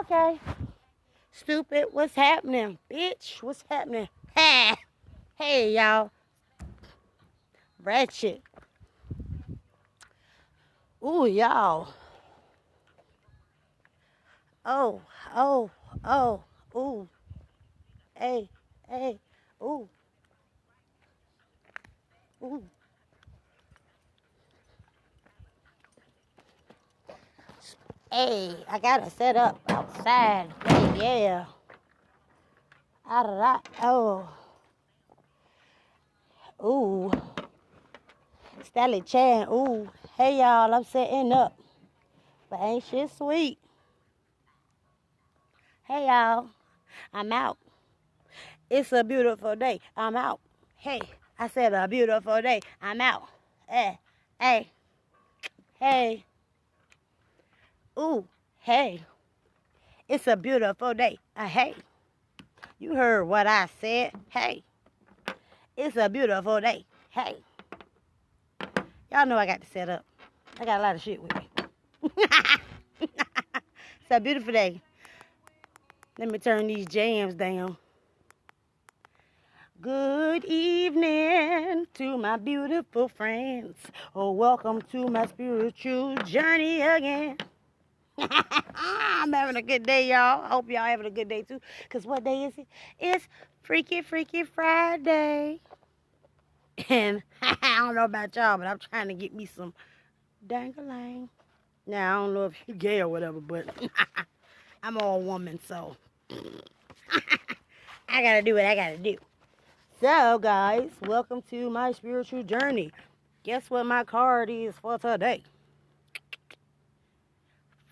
Okay. Stupid, what's happening? Bitch, what's happening? Ha! Hey, y'all. Ratchet. Ooh, y'all. Oh, oh, oh, ooh. Hey, hey, ooh, ooh. Hey, I gotta set up outside. Hey, yeah. Out of that. Oh, ooh. Stanley Chan. Ooh. Hey, y'all. I'm setting up. But ain't shit sweet. Hey, y'all. I'm out. It's a beautiful day. I'm out. Hey, I said a beautiful day. I'm out. Hey, hey, hey. Ooh, hey. It's a beautiful day. Hey. You heard what I said. Hey. It's a beautiful day. Hey. Y'all know I got to set up. I got a lot of shit with me. It's a beautiful day. Let me turn these jams down. Good evening to my beautiful friends. Oh, welcome to my spiritual journey again. I'm having a good day, y'all. I hope y'all having a good day too. Because what day is it? It's Freaky Freaky Friday. And I don't know about y'all, but I'm trying to get me some dangalang. Now, I don't know if you're gay or whatever, but I'm all woman, so I gotta do what I gotta do. So, guys, welcome to my spiritual journey. Guess what my card is for today?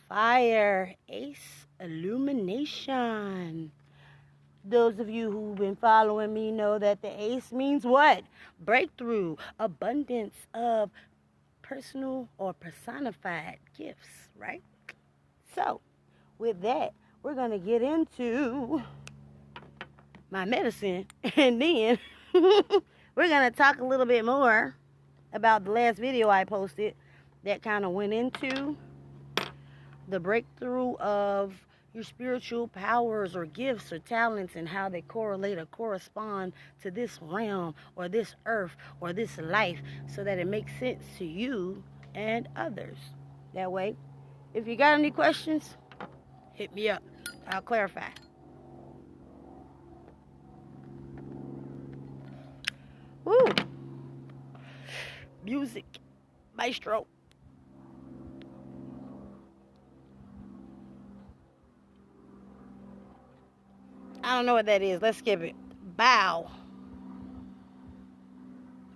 Fire Ace Illumination. Those of you who've been following me know that the ace means what? Breakthrough, abundance of personal or personified gifts, right? So, with that, we're going to get into my medicine, and then we're going to talk a little bit more about the last video I posted that kind of went into the breakthrough of your spiritual powers or gifts or talents and how they correlate or correspond to this realm or this earth or this life so that it makes sense to you and others. That way, if you got any questions, hit me up. I'll clarify. Woo! Music. Maestro. I don't know what that is. Let's skip it. Bow.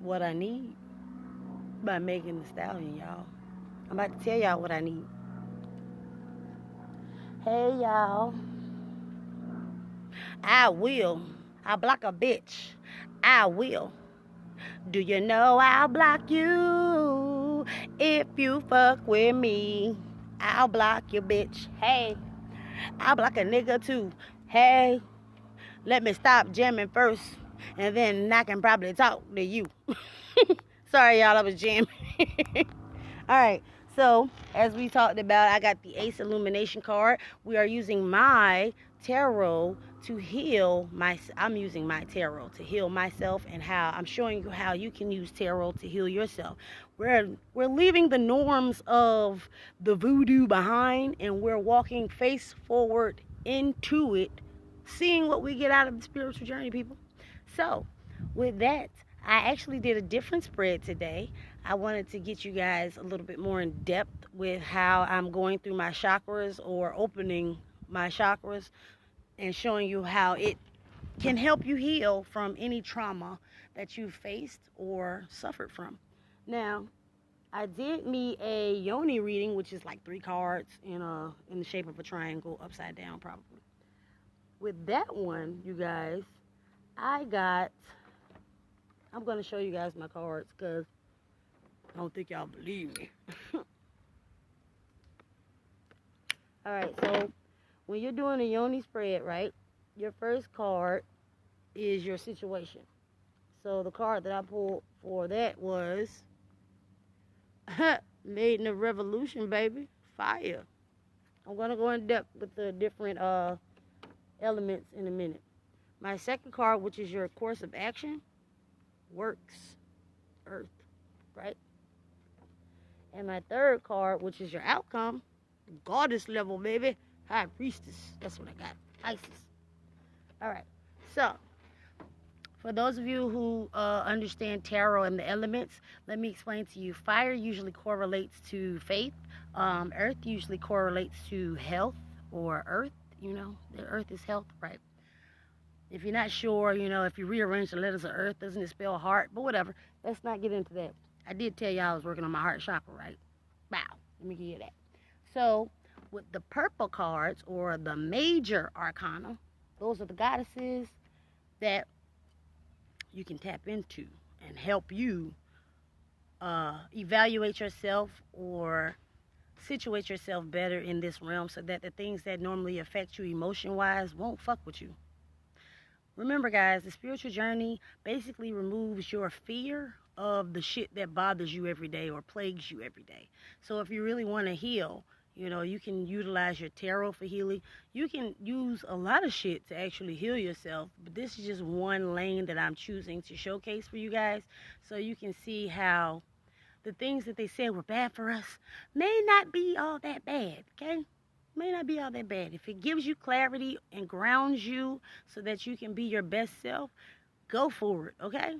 What I need by Megan Thee Stallion, y'all. I'm about to tell y'all what I need. Hey, y'all. I will. I'll block a bitch. I will. Do you know I'll block you if you fuck with me? I'll block you, bitch. Hey, I'll block a nigga too. Hey, let me stop jamming first, and then I can probably talk to you. Sorry, y'all, I was jamming. All right, so as we talked about, I got the Ace Illumination card. We are using my tarot to heal I'm using my tarot to heal myself, and how I'm showing you how you can use tarot to heal yourself. We're leaving the norms of the voodoo behind, and we're walking face forward into it, seeing what we get out of the spiritual journey, people. So, with that, I actually did a different spread today. I wanted to get you guys a little bit more in depth with how I'm going through my chakras or opening my chakras and showing you how it can help you heal from any trauma that you faced or suffered from. Now, I did me a yoni reading, which is like 3 cards in the shape of a triangle, upside down probably. With that one, you guys, I'm going to show you guys my cards because I don't think y'all believe me. All right, so when you're doing a yoni spread, right, your first card is your situation. So the card that I pulled for that was Made in the Revolution, baby. Fire. I'm going to go in depth with the different elements in a minute. My second card, which is your course of action, works, earth, right? And my third card, which is your outcome, goddess level, baby, high priestess. That's what I got, Isis. All right, so for those of you who understand tarot and the elements, let me explain to you. Fire usually correlates to faith. Earth usually correlates to health or earth. You know, the earth is health, right? If you're not sure, you know, if you rearrange the letters of earth, doesn't it spell heart? But whatever. Let's not get into that. I did tell you I was working on my heart chakra, right? Wow. Let me give you that. So, with the purple cards or the major arcana, those are the goddesses that you can tap into and help you evaluate yourself or situate yourself better in this realm so that the things that normally affect you emotion-wise won't fuck with you. Remember, guys, the spiritual journey basically removes your fear of the shit that bothers you every day or plagues you every day. So if you really want to heal, you know, you can utilize your tarot for healing. You can use a lot of shit to actually heal yourself. But this is just one lane that I'm choosing to showcase for you guys. So you can see how the things that they said were bad for us may not be all that bad, okay? May not be all that bad. If it gives you clarity and grounds you so that you can be your best self, go for it, okay?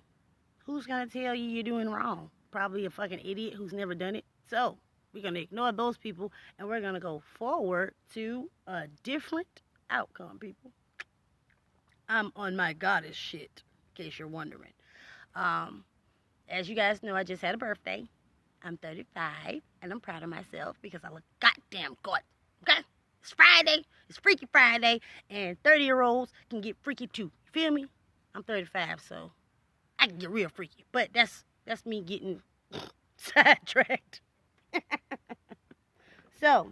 Who's going to tell you you're doing wrong? Probably a fucking idiot who's never done it. So we're going to ignore those people, and we're going to go forward to a different outcome, people. I'm on my goddess shit, in case you're wondering. As you guys know, I just had a birthday. I'm 35, and I'm proud of myself because I look goddamn good, okay? It's Friday. It's Freaky Friday, and 30-year-olds can get freaky too. You feel me? I'm 35, so I can get real freaky. But that's me getting sidetracked. So,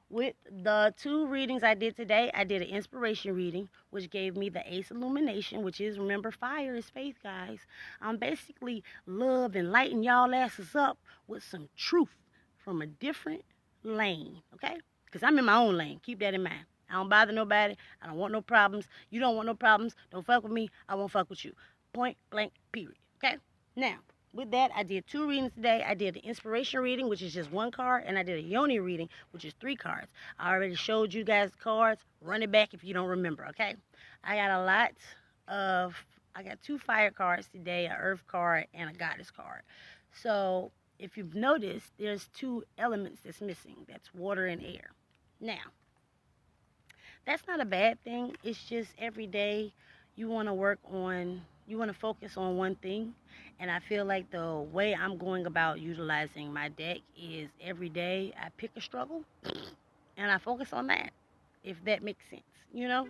with the two readings I did today, I did an inspiration reading, which gave me the Ace Illumination, which is, remember, fire is faith, guys. I'm basically love and lighting y'all asses up with some truth from a different lane, okay? Because I'm in my own lane. Keep that in mind. I don't bother nobody. I don't want no problems. You don't want no problems. Don't fuck with me. I won't fuck with you. Point blank, period, okay? Now, with that, I did two readings today. I did an inspiration reading, which is just one card, and I did a yoni reading, which is 3 cards. I already showed you guys the cards. Run it back if you don't remember, okay? I got 2 fire cards today, an earth card and a goddess card. So if you've noticed, there's 2 elements that's missing. That's water and air. Now, that's not a bad thing. It's just every day you want to focus on one thing. And I feel like the way I'm going about utilizing my deck is every day I pick a struggle and I focus on that, if that makes sense, you know?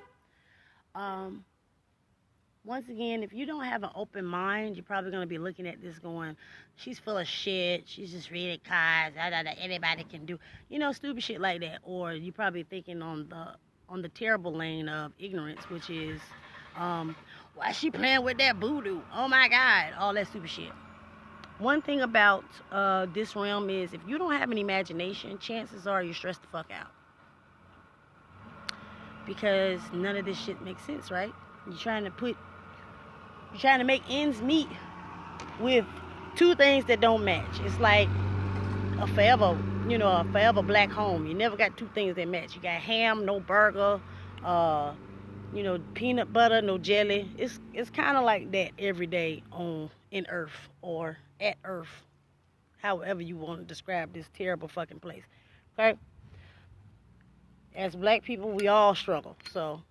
Once again, if you don't have an open mind, you're probably going to be looking at this going, she's full of shit, she's just reading cards, anybody can do, you know, stupid shit like that. Or you're probably thinking on the terrible lane of ignorance, which is, why is she playing with that voodoo? Oh my God, all that stupid shit. One thing about this realm is if you don't have an imagination, chances are you're stressed the fuck out. Because none of this shit makes sense, right? You're trying to make ends meet with 2 things that don't match. It's like a forever black home. You never got 2 things that match. You got ham, no burger, peanut butter, no jelly. It's kind of like that every day in Earth or at Earth, however you want to describe this terrible fucking place. Okay? As black people, we all struggle. So,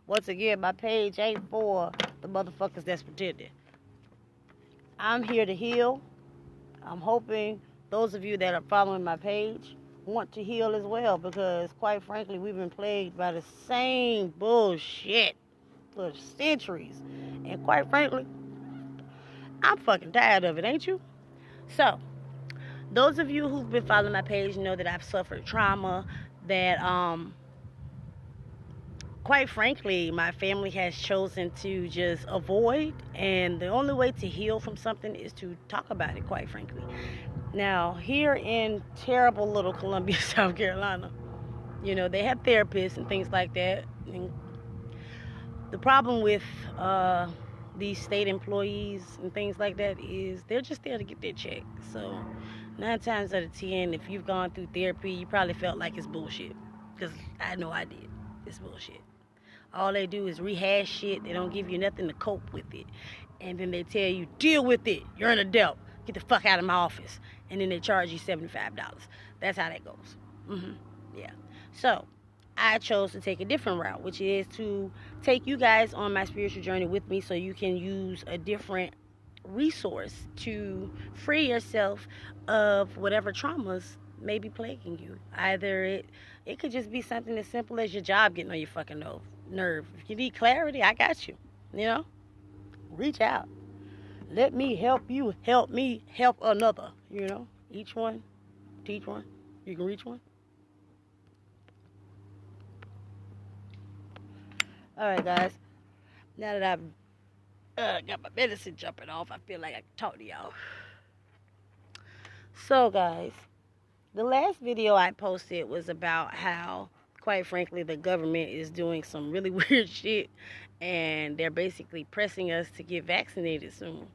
once again, my page ain't for the motherfuckers that's pretending. I'm here to heal. I'm hoping those of you that are following my page want to heal as well, because quite frankly, we've been plagued by the same bullshit for centuries. And quite frankly, I'm fucking tired of it, ain't you? So, those of you who've been following my page know that I've suffered trauma, that quite frankly, my family has chosen to just avoid, and the only way to heal from something is to talk about it, quite frankly. Now, here in terrible little Columbia, South Carolina, they have therapists and things like that. And the problem with these state employees and things like that is they're just there to get their check. So, 9 times out of 10, if you've gone through therapy, you probably felt like it's bullshit. Because I know I did. It's bullshit. All they do is rehash shit. They don't give you nothing to cope with it. And then they tell you, deal with it. You're an adult. Get the fuck out of my office. And then they charge you $75. That's how that goes. Yeah. So, I chose to take a different route, which is to take you guys on my spiritual journey with me so you can use a different resource to free yourself of whatever traumas may be plaguing you. Either it could just be something as simple as your job getting on your fucking nerve. If you need clarity, I got you. Reach out. Let me help you help me help another. Each one, teach one. You can reach one. All right, guys. Now that I've got my medicine jumping off, I feel like I can talk to y'all. So, guys, the last video I posted was about how, quite frankly, the government is doing some really weird shit, and they're basically pressing us to get vaccinated soon.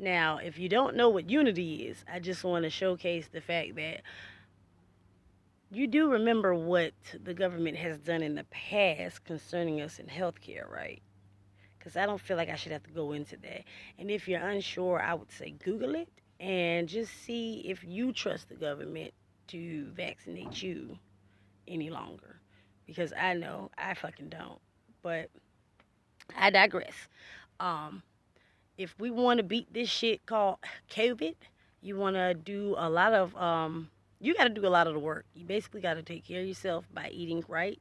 Now, if you don't know what unity is, I just want to showcase the fact that you do remember what the government has done in the past concerning us in healthcare, right? Because I don't feel like I should have to go into that. And if you're unsure, I would say Google it and just see if you trust the government to vaccinate you any longer. Because I know I fucking don't. But I digress. If we want to beat this shit called COVID, you want to do a lot of you got to do a lot of the work. You basically got to take care of yourself by eating right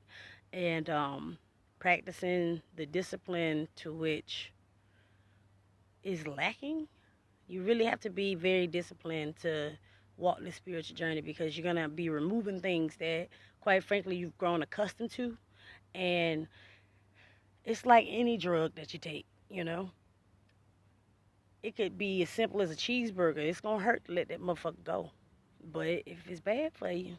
and practicing the discipline to which is lacking. You really have to be very disciplined to walk the spiritual journey because you're going to be removing things that, quite frankly, you've grown accustomed to. And it's like any drug that you take, It could be as simple as a cheeseburger. It's going to hurt to let that motherfucker go. But if it's bad for you,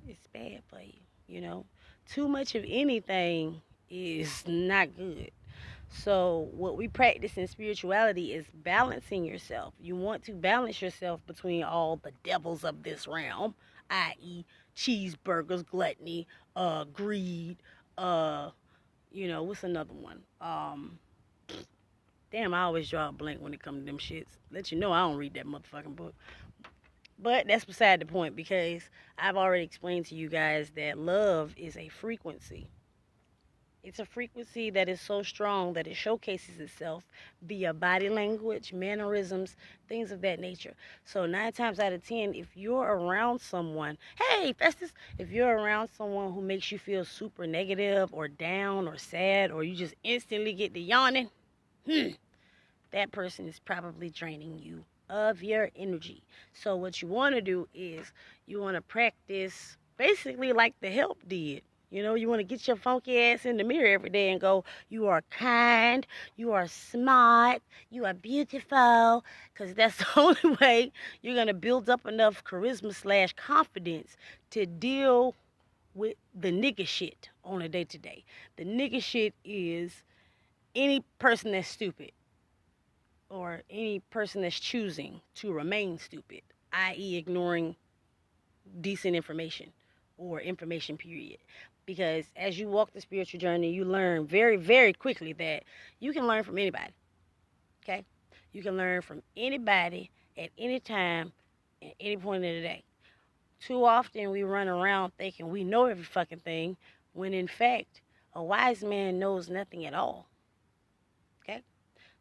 it's bad for you, Too much of anything is not good. So what we practice in spirituality is balancing yourself. You want to balance yourself between all the devils of this realm, i.e. cheeseburgers, gluttony, greed, what's another one? Damn, I always draw a blank when it comes to them shits. Let you know I don't read that motherfucking book. But that's beside the point because I've already explained to you guys that love is a frequency. It's a frequency that is so strong that it showcases itself via body language, mannerisms, things of that nature. So 9 times out of 10, if you're around someone, hey, Festus, if you're around someone who makes you feel super negative or down or sad or you just instantly get to yawning, that person is probably draining you of your energy. So what you want to do is you want to practice basically like the help did. You want to get your funky ass in the mirror every day and go, you are kind, you are smart, you are beautiful, because that's the only way you're going to build up enough charisma / confidence to deal with the nigga shit on a day-to-day. The nigga shit is any person that's stupid or any person that's choosing to remain stupid, i.e. ignoring decent information or information period. Because as you walk the spiritual journey, you learn very, very quickly that you can learn from anybody. Okay? You can learn from anybody at any time, at any point of the day. Too often we run around thinking we know every fucking thing, when in fact, a wise man knows nothing at all. Okay?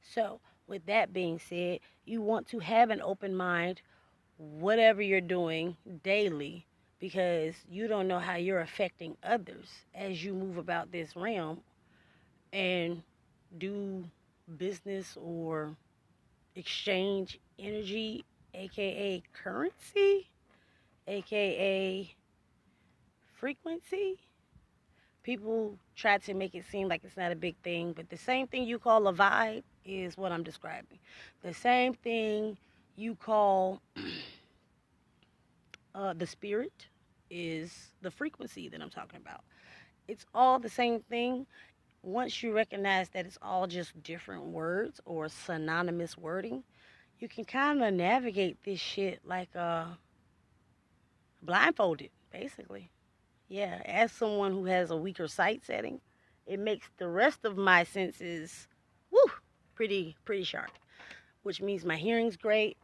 So, with that being said, you want to have an open mind, whatever you're doing daily, because you don't know how you're affecting others as you move about this realm and do business or exchange energy, aka currency, aka frequency, People try to make it seem like it's not a big thing, but the same thing you call a vibe is what I'm describing. The same thing you call the spirit is the frequency that I'm talking about. It's all the same thing. Once you recognize that it's all just different words or synonymous wording, you can kind of navigate this shit like blindfolded, basically. Yeah, as someone who has a weaker sight setting, it makes the rest of my senses, woo, pretty sharp. Which means my hearing's great.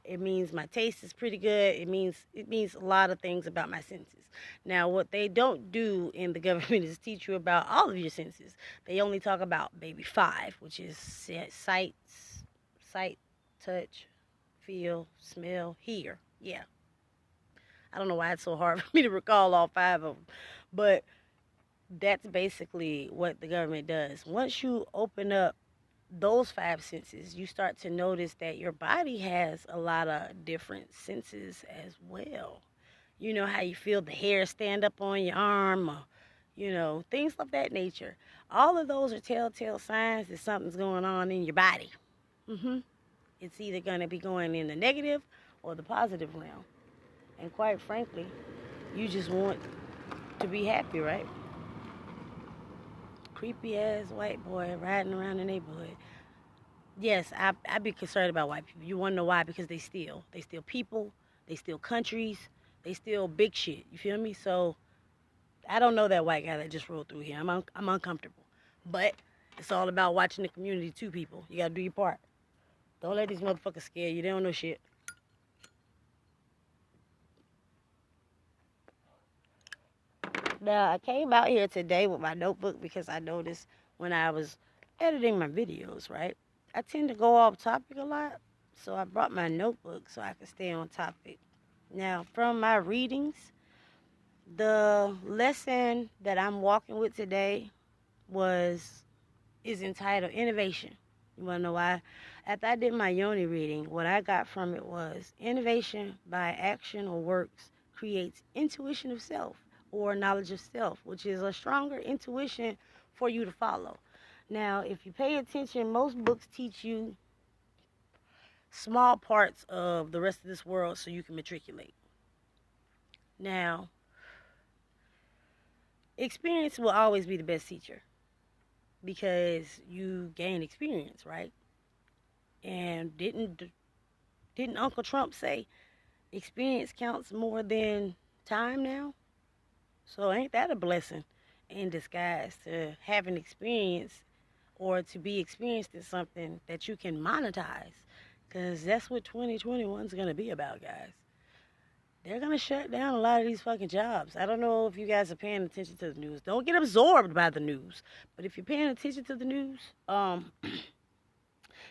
It means my taste is pretty good. It means a lot of things about my senses. Now, what they don't do in the government is teach you about all of your senses. They only talk about maybe 5, which is sight, touch, feel, smell, hear. Yeah. I don't know why it's so hard for me to recall all 5 of them, but that's basically what the government does. Once you open up those 5 senses, you start to notice that your body has a lot of different senses as well. You know how you feel the hair stand up on your arm, or, things of that nature. All of those are telltale signs that something's going on in your body. It's either going to be going in the negative or the positive realm. And quite frankly, you just want to be happy, right? Creepy ass white boy riding around the neighborhood. Yes, I be concerned about white people. You want to know why? Because they steal. They steal people. They steal countries. They steal big shit. You feel me? So I don't know that white guy that just rolled through here. I'm uncomfortable. But it's all about watching the community too, people. You got to do your part. Don't let these motherfuckers scare you. They don't know shit. Now, I came out here today with my notebook because I noticed when I was editing my videos, right? I tend to go off topic a lot. So I brought my notebook so I could stay on topic. Now, from my readings, the lesson that I'm walking with today is entitled Innovation. You want to know why? After I did my Yoni reading, what I got from it was innovation by action or works creates intuition of self or knowledge of self, which is a stronger intuition for you to follow. Now, if you pay attention, most books teach you small parts of the rest of this world so you can matriculate. Now, experience will always be the best teacher because you gain experience, right? And didn't Uncle Trump say experience counts more than time now? So ain't that a blessing in disguise to have an experience or to be experienced in something that you can monetize? Because that's what 2021 is going to be about, guys. They're going to shut down a lot of these fucking jobs. I don't know if you guys are paying attention to the news. Don't get absorbed by the news. But if you're paying attention to the news,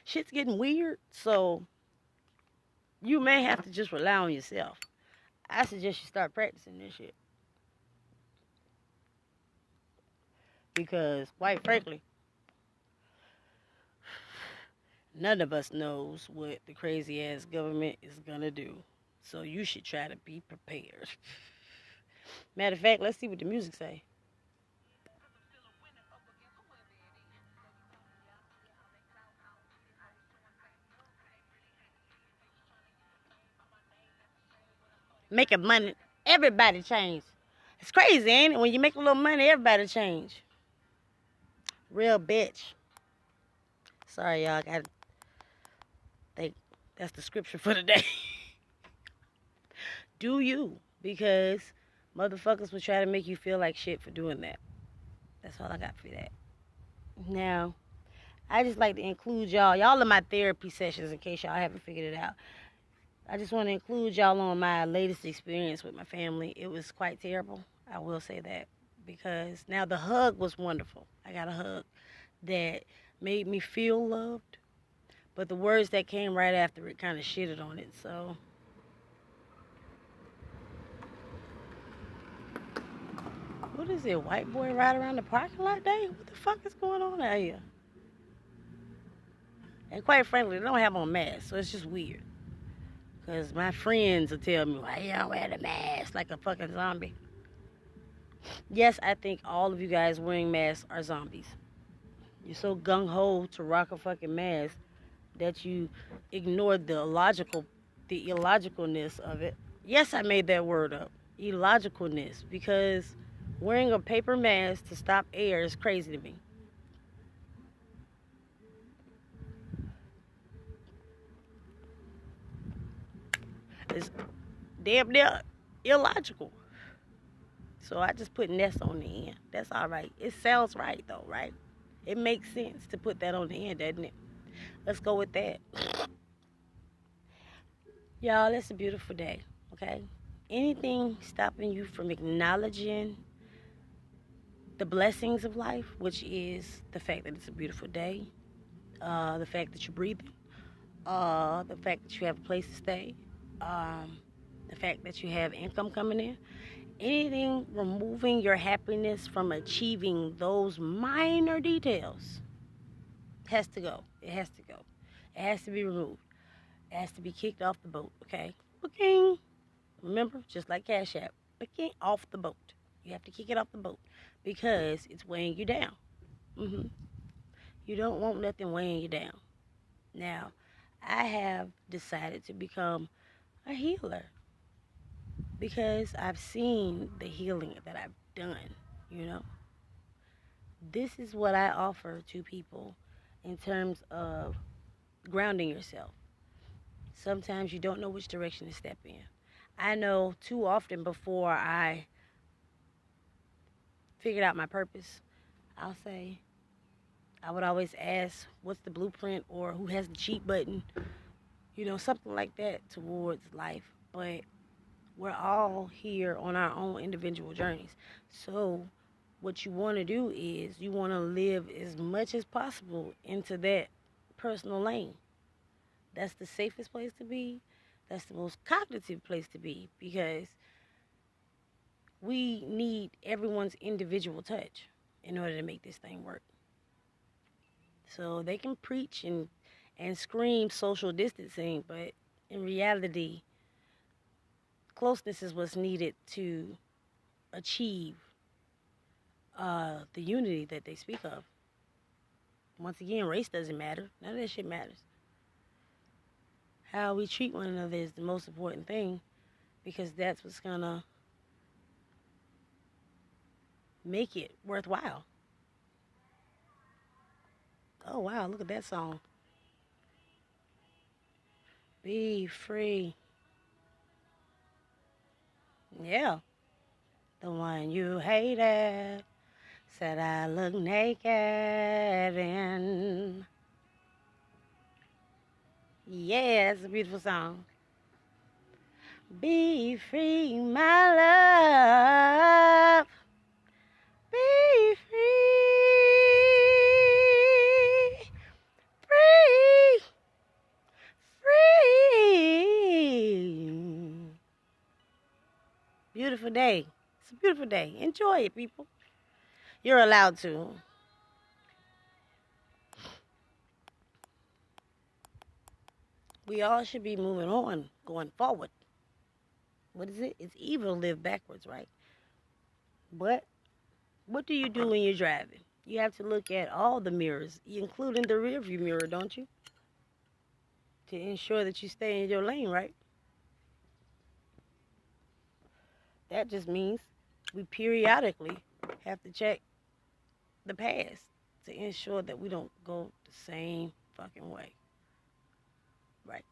shit's getting weird. So you may have to just rely on yourself. I suggest you start practicing this shit. Because, quite frankly, none of us knows what the crazy ass government is gonna do. So you should try to be prepared. Matter of fact, let's see what the music say. Making money, everybody change. It's crazy, ain't it? When you make a little money, everybody change. Real bitch. Sorry, y'all. I think that's the scripture for the day. Do you? Because motherfuckers will try to make you feel like shit for doing that. That's all I got for that. Now, I just like to include y'all. Y'all in my therapy sessions in case y'all haven't figured it out. I just want to include y'all on my latest experience with my family. It was quite terrible. I will say that. Because now the hug was wonderful. I got a hug that made me feel loved. But the words that came right after it kind of shitted on it. So, what is it? White boy ride around the parking lot day? What the fuck is going on out here? And quite frankly, they don't have on masks. So it's just weird. Because my friends will tell me, why y'all wear the mask like a fucking zombie? Yes, I think all of you guys wearing masks are zombies. You're so gung ho to rock a fucking mask that you ignore the illogicalness of it. Yes, I made that word up. Illogicalness, because wearing a paper mask to stop air is crazy to me. It's damn near illogical. So I just put nest on the end. That's all right. It sounds right though, right? It makes sense to put that on the end, doesn't it? Let's go with that. Y'all, it's a beautiful day, okay? Anything stopping you from acknowledging the blessings of life, which is the fact that it's a beautiful day, the fact that you're breathing, the fact that you have a place to stay, um, the fact that you have income coming in, anything removing your happiness from achieving those minor details has to go. It has to go. It has to be removed. It has to be kicked off the boat, okay? Booking. Remember, just like Cash App, booking off the boat. You have to kick it off the boat because it's weighing you down. hmm You don't want nothing weighing you down. Now, I have decided to become a healer because I've seen the healing that I've done, you know. This is what I offer to people in terms of grounding yourself. Sometimes you don't know which direction to step in. I know too often before I figured out my purpose, I'll say, I would always ask, what's the blueprint or who has the cheat button? You know, something like that towards life. But we're all here on our own individual journeys. So what you want to do is you want to live as much as possible into that personal lane. That's the safest place to be. That's the most cognitive place to be because we need everyone's individual touch in order to make this thing work. So they can preach and scream social distancing, but in reality, closeness is what's needed to achieve the unity that they speak of. Once again, race doesn't matter. None of that shit matters. How we treat one another is the most important thing because that's what's gonna make it worthwhile. Oh wow, look at that song. Be free. Yeah. The one you hated said I look naked and yeah, it's a beautiful song. Be free, my love. Be free. Free. Free. Beautiful day. It's a beautiful day. Enjoy it, people. You're allowed to. We all should be moving on, going forward. What is it? It's evil to live backwards, right? But what do you do when you're driving? You have to look at all the mirrors, including the rearview mirror, don't you? To ensure that you stay in your lane, right? That just means we periodically have to check the past to ensure that we don't go the same fucking way. Right.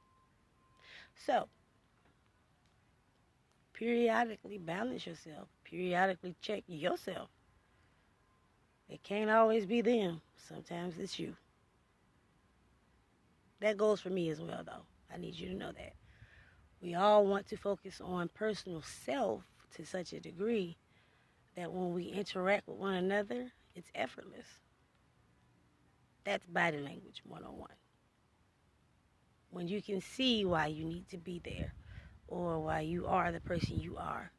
So, periodically balance yourself. Periodically check yourself. It can't always be them. Sometimes it's you. That goes for me as well, though. I need you to know that. We all want to focus on personal self to such a degree that when we interact with one another, it's effortless. That's body language 101. When you can see why you need to be there or why you are the person you are,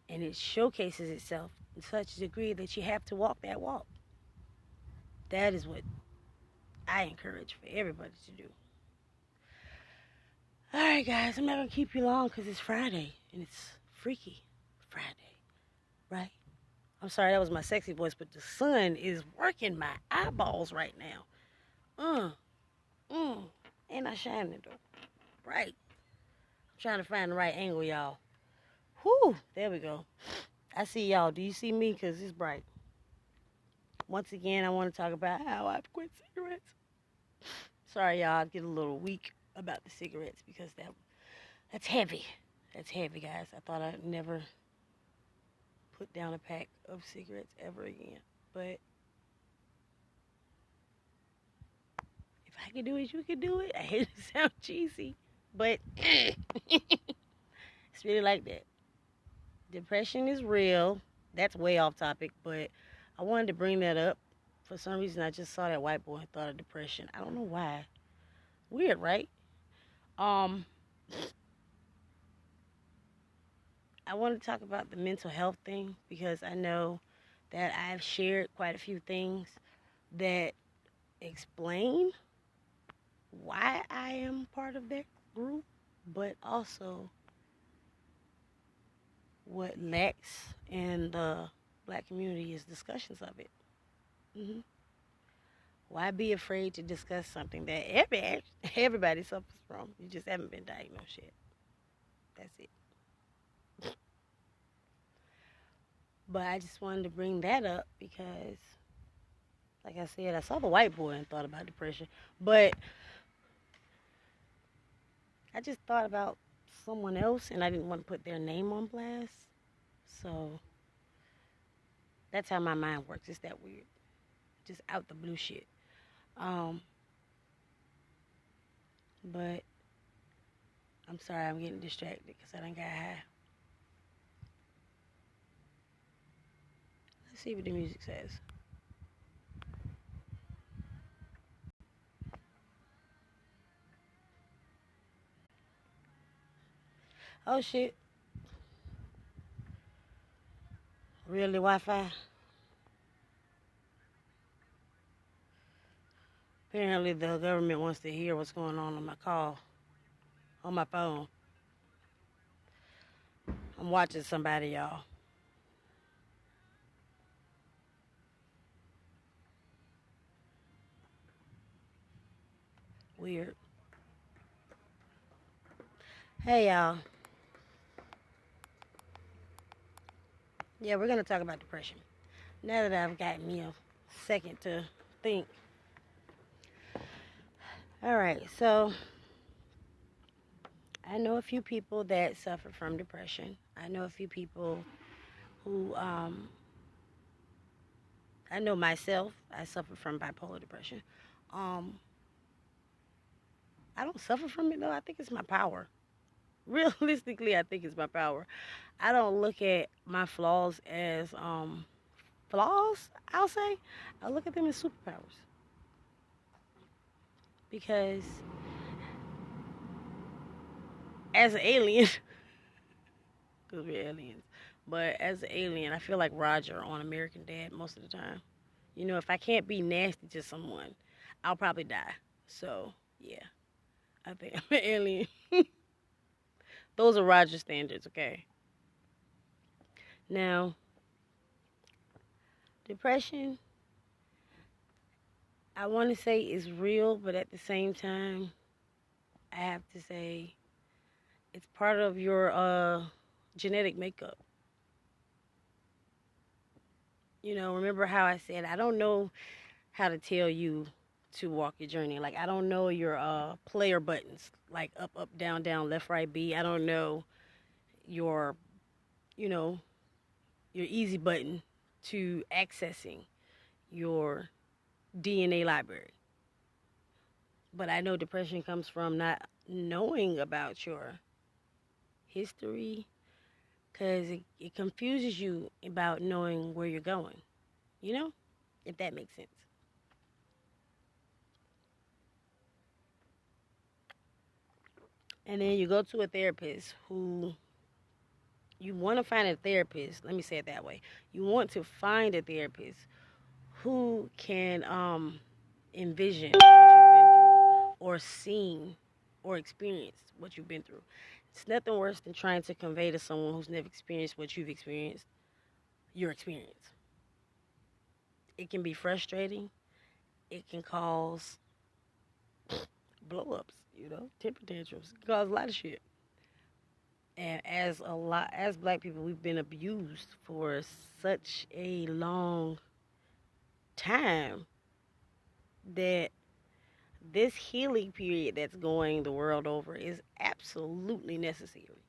and it showcases itself in such a degree that you have to walk that walk. That is what I encourage for everybody to do. All right, guys, I'm not going to keep you long because it's Friday, and it's Freaky Friday, right? I'm sorry, that was my sexy voice, but the sun is working my eyeballs right now. Ain't I shining though? Right. I'm trying to find the right angle, y'all. Whew, there we go. I see y'all. Do you see me? Because it's bright. Once again, I want to talk about how I've quit cigarettes. Sorry, y'all. I get a little weak about the cigarettes because that's heavy. That's heavy, guys. I thought I'd never put down a pack of cigarettes ever again. But if I can do it, you can do it. I hate to sound cheesy, but it's really like that. Depression is real. That's way off topic, but I wanted to bring that up. For some reason, I just saw that white boy and thought of depression. I don't know why. Weird, right? I want to talk about the mental health thing because I know that I've shared quite a few things that explain why I am part of that group, but also what lacks in the black community is discussions of it. hmm Why be afraid to discuss something that everybody suffers from? You just haven't been diagnosed yet. That's it. But I just wanted to bring that up because, like I said, I saw the white boy and thought about depression. But I just thought about someone else and I didn't want to put their name on blast. So that's how my mind works. It's that weird. Just out the blue shit. But I'm sorry I'm getting distracted because I done got high. Let's see what the music says. Oh shit. Really Wi-Fi? Apparently the government wants to hear what's going on my call, on my phone. I'm watching somebody, y'all. Weird. Hey, y'all. Yeah, we're going to talk about depression. Now that I've gotten me a second to think. All right, so I know a few people that suffer from depression. I know a few people who, I know myself, I suffer from bipolar depression. Um, I don't suffer from it though. I think it's my power. Realistically, I think it's my power. I don't look at my flaws as flaws, I'll say. I look at them as superpowers. Because as an alien, because we're aliens, but as an alien, I feel like Roger on American Dad most of the time. You know, if I can't be nasty to someone, I'll probably die. So, yeah, I think I'm an alien. Those are Roger standards, okay? Now, depression, I want to say is real, but at the same time, I have to say it's part of your genetic makeup. You know, remember how I said I don't know how to tell you to walk your journey. Like I don't know your player buttons, like up, up, down, down, left, right, B. I don't know your, you know, your easy button to accessing your DNA library. But I know depression comes from not knowing about your history because it confuses you about knowing where you're going, you know, if that makes sense. And then you go to a therapist who you want to find a therapist. Let me say it that way. You want to find a therapist who can envision what you've been through or seen or experienced what you've been through. It's nothing worse than trying to convey to someone who's never experienced what you've experienced, your experience. It can be frustrating. It can cause blow-ups, temper tantrums. It can cause a lot of shit. And as black people, we've been abused for such a long time that this healing period that's going the world over is absolutely necessary.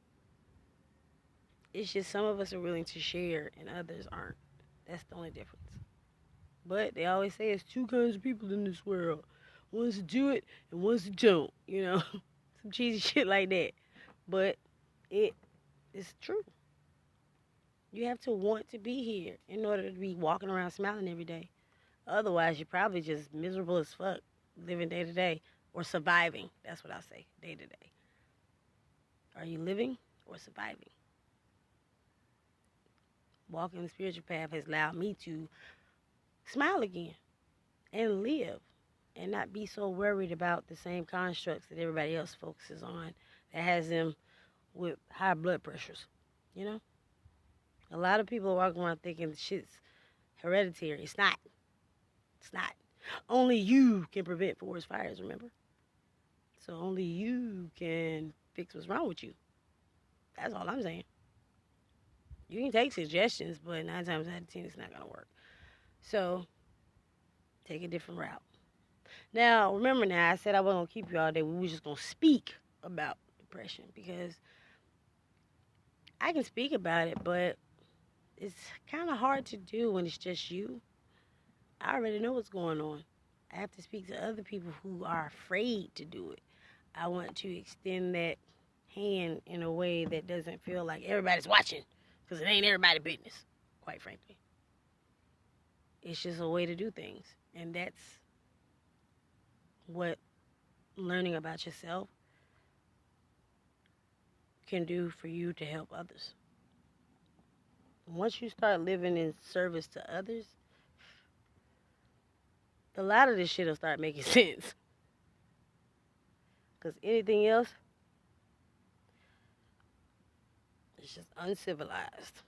It's just some of us are willing to share and others aren't. That's the only difference. But they always say it's two kinds of people in this world. Ones that do it and ones that don't. Some cheesy shit like that. But it is true. You have to want to be here in order to be walking around smiling every day. Otherwise, you're probably just miserable as fuck, living day to day, or surviving. That's what I say, day to day. Are you living or surviving? Walking the spiritual path has allowed me to smile again and live and not be so worried about the same constructs that everybody else focuses on that has them with high blood pressures. A lot of people are walking around thinking the shit's hereditary. It's not. It's not. Only you can prevent forest fires, remember? So only you can fix what's wrong with you. That's all I'm saying. You can take suggestions, but 9 times out of 10, it's not going to work. So, take a different route. Now, remember now, I said I wasn't going to keep you all day. We were just going to speak about depression because I can speak about it, but it's kind of hard to do when it's just you. I already know what's going on. I have to speak to other people who are afraid to do it. I want to extend that hand in a way that doesn't feel like everybody's watching, because it ain't everybody's business, quite frankly. It's just a way to do things. And that's what learning about yourself can do for you to help others. Once you start living in service to others, a lot of this shit will start making sense. Because anything else is just uncivilized.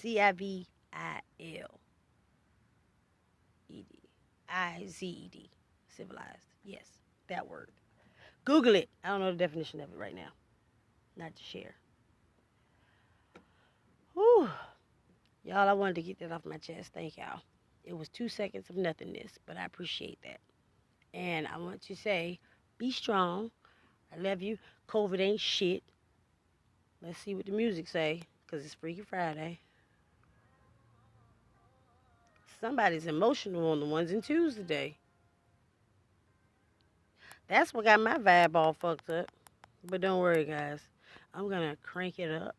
Civilized. IZED. Civilized. Yes, that word. Google it. I don't know the definition of it right now. Not to share. Whew. Y'all, I wanted to get that off my chest. Thank y'all. It was 2 seconds of nothingness, but I appreciate that. And I want to say, be strong. I love you. COVID ain't shit. Let's see what the music say, because it's Freaky Friday. Somebody's emotional on the ones and twos today. That's what got my vibe all fucked up. But don't worry, guys. I'm going to crank it up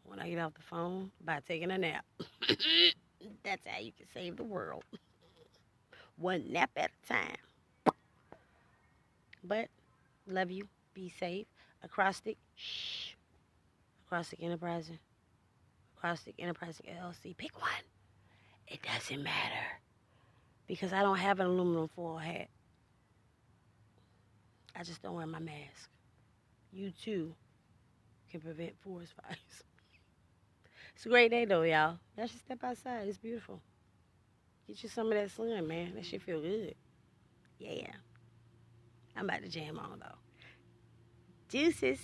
when I get off the phone by taking a nap. That's how you can save the world. One nap at a time. But, love you. Be safe. Acrostic. Shh. Acrostic Enterprising. Acrostic Enterprising LLC. Pick one. It doesn't matter. Because I don't have an aluminum foil hat. I just don't wear my mask. You too can prevent forest fires. It's a great day though, y'all. Y'all should step outside. It's beautiful. Get you some of that sun, man. That shit feel good. Yeah. I'm about to jam on though. Deuces.